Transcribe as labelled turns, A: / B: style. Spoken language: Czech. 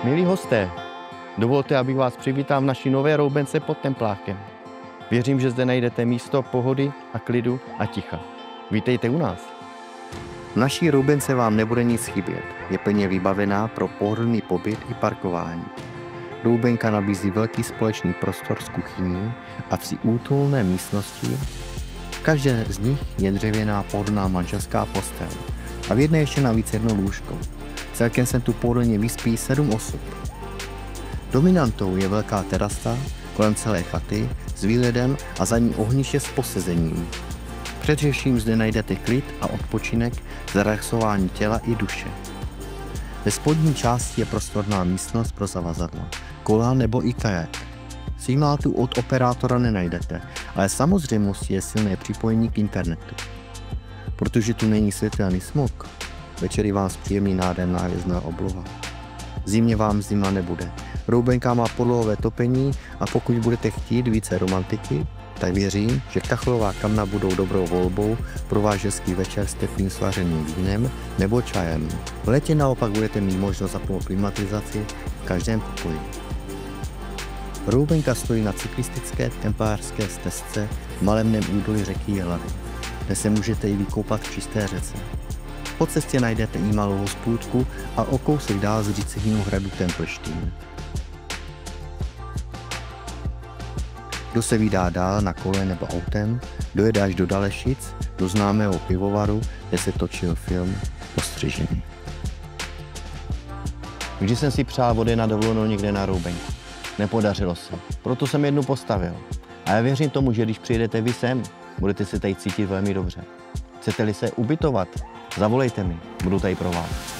A: Milí hosté, dovolte, abych vás přivítal v naší nové roubence pod Templákem. Věřím, že zde najdete místo pohody a klidu a ticha. Vítejte u nás. V naší roubence vám nebude nic chybět. Je plně vybavená pro pohodlný pobyt i parkování. Roubenka nabízí velký společný prostor s kuchyní a 3 útulné místnosti. V každé z nich je dřevěná pohodlná manželská postel a v jedné ještě navíc jedno lůžko. Celkem se tu pohodlně vyspí 7 osob. Dominantou je velká terasa kolem celé chaty s výhledem a za ní ohniště s posezením. Především zde najdete klid a odpočinek, zrelaxování těla i duše. Ve spodní části je prostorná místnost pro zavazadla, kola nebo i kajak. Signál tu od operátora nenajdete, ale samozřejmostí je silné připojení k internetu. Protože tu není světelný smog, večery vám zpříjemní nádherná hvězdná obloha. V zimě vám zima nebude. Roubenka má podlohové topení a pokud budete chtít více romantiky, tak věřím, že Kacholová kamna budou dobrou volbou pro váš hezký večer s teplým svařeným vínem nebo čajem. V létě naopak budete mít možnost zapnout klimatizaci v každém pokoji. Roubenka stojí na cyklistické templářské stezce v malebném údolí řeky Jelavy, kde se můžete i vykoupat v čisté řece. Po cestě najdete i malou hospůdku a o kousek dál z řícího hradu Tempelštín. Kdo se vydá dál na kole nebo autem, dojede až do Dalešic, do známého pivovaru, kde se točil film Postřižený. Vždy jsem si přál vody na dovolenou někde na Roubenku. Nepodařilo se, proto jsem jednu postavil. A já věřím tomu, že když přijedete vy sem, budete se tady cítit velmi dobře. Chcete-li se ubytovat, zavolejte mi, budu tady pro vás.